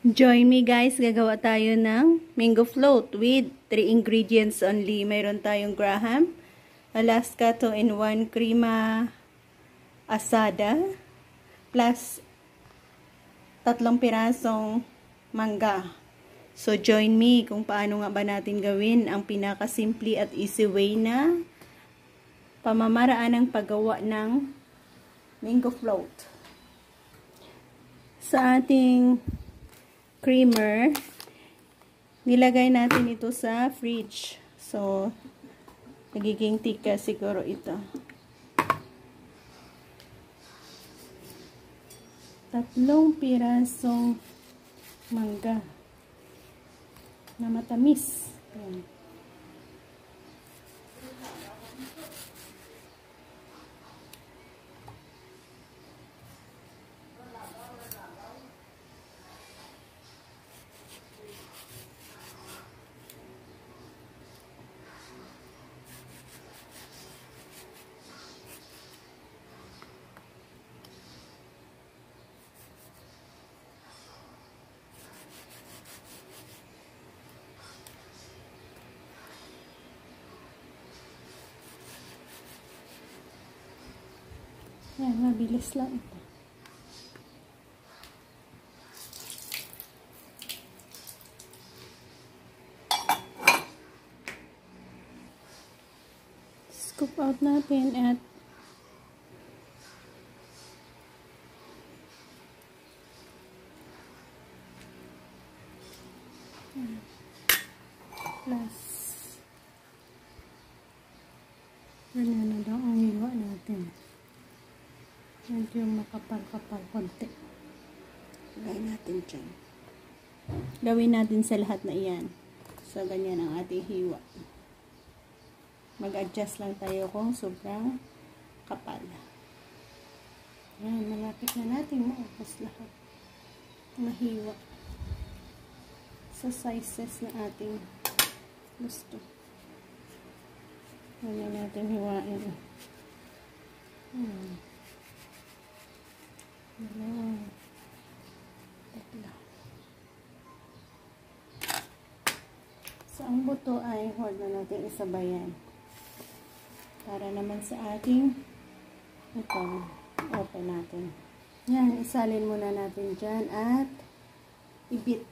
Join me guys, gagawa tayo ng mango float with 3 ingredients only. Mayroon tayong Graham, Alaska 2-in-1 crema asada, plus 3 pirasong mangga. So join me kung paano nga ba natin gawin ang pinakasimple at easy way na pamamaraan ng paggawa ng mango float. Sa ating creamer, nilagay natin ito sa fridge. So, nagiging tika siguro ito. 3 pirasong mangga na matamis. Ayan. Ayan, mabilis lang ito. Scoop out natin at plus ganyan na daw ang hiwa natin. Medyo makapal-kapal konti. Lagay natin dyan. Gawin natin sa lahat na iyan. So, ganyan ang ating hiwa. Mag-adjust lang tayo kung sobrang kapal. Ayan, malapit na natin maubos lahat. Mahiwa. Sa sizes na ating gusto. Ganyan natin hiwain. So, ang buto ay huwag na natin isabayan. Para naman sa ating ito, open natin. Yan, isalin muna natin dyan at ibit.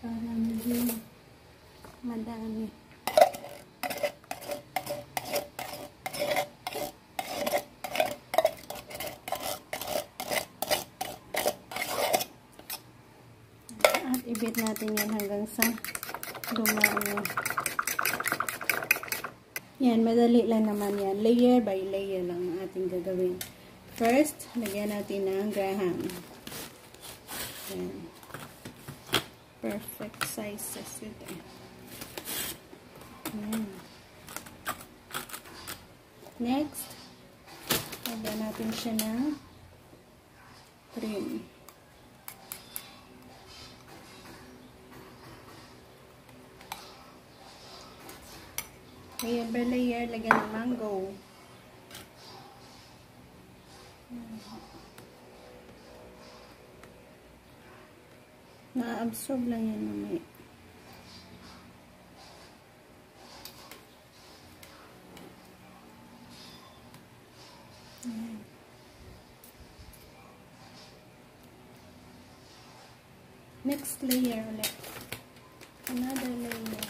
Para medyo madami. Ibit natin yan hanggang sa dumami. Yan, madali lang naman yan. Layer by layer lang ang ating gagawin. First, lagyan natin ng Graham. Yan. Perfect sizes ito. Yan. Next, lagyan natin siya ng cream. Layer by layer, lagyan ng mango. Na-absorb lang yan mamaya. Next layer ulit. Another layer.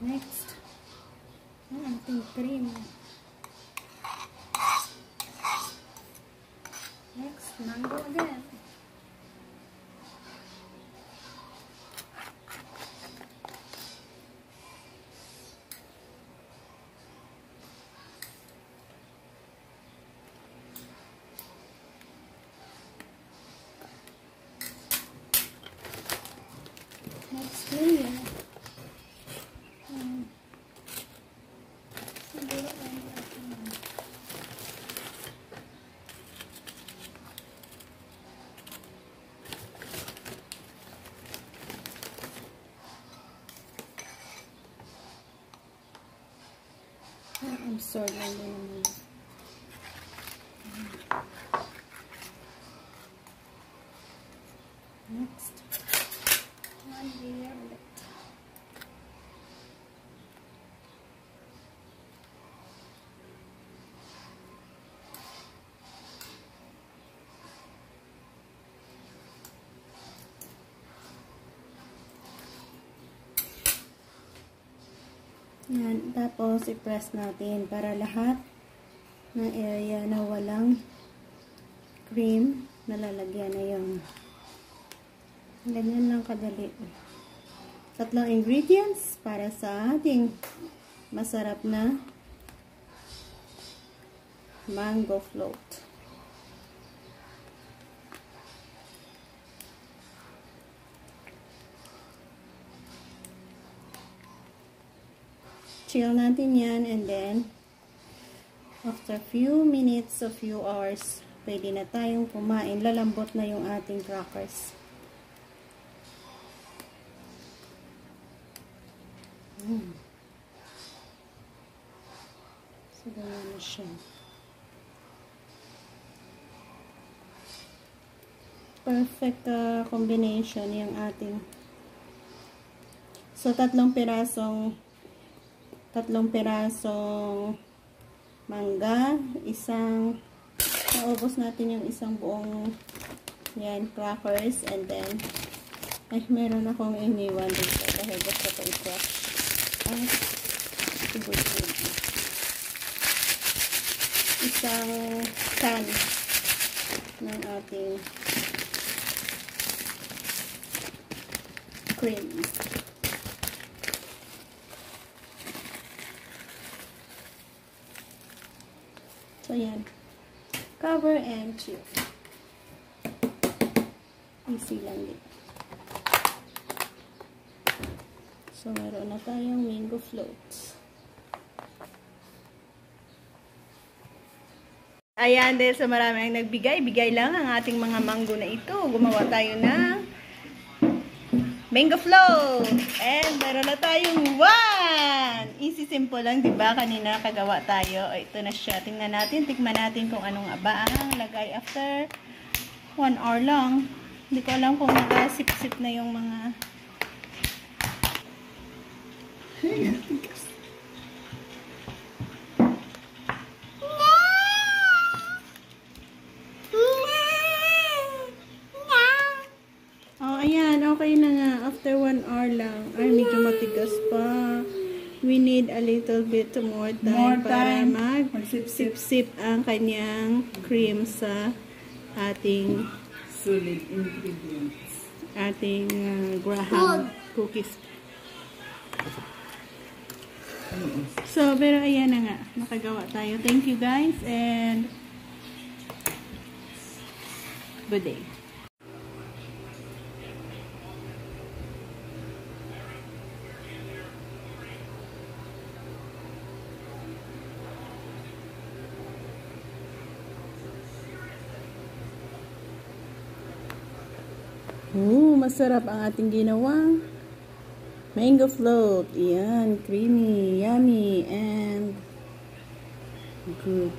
Next, ang ating cream. Next, mango again. Next layer. Sword lang din naman. Next. One layer ulit. Yan. Tapos, i-press natin para lahat ng area na walang cream, nalalagyan na yung ganyan lang kadali. 3 ingredients para sa ating masarap na mango float. Chill natin yan, and then after few minutes, a few hours, pwede na tayong kumain. Lalambot na yung ating crackers. So, ganyan na siya. Perfect combination yung ating. So, 3 pirasong mangga, naubos natin yung isang buong yan, crackers, and then meron akong iniwan dito dahil gusto ko i-crush isang can ng ating cream. So, yan. Cover and chill. Easy lang din. So, meron na tayong mango floats. Ayan, dahil sa marami ang nagbigay, bigay lang ang ating mga mango na ito. Gumawa tayo ng mango float. And meron na tayong 1! Easy, simple lang, diba? Kanina kagawa tayo. O, ito na siya. Tingnan natin, tikman natin kung anong aba ang lagay after 1 hour lang. Hindi ko alam kung nakasip-sip na yung mga okay na nga. After 1 hour lang. Ay, medyo matigas pa. We need a little bit more time para mag-sip-sip ang kanyang cream sa ating solid ingredients. Ating Graham cookies. So, pero ayan na nga. Nakagawa tayo. Thank you guys and good day. Masarap ang ating ginawang mango float. Yan, creamy, yummy, and good.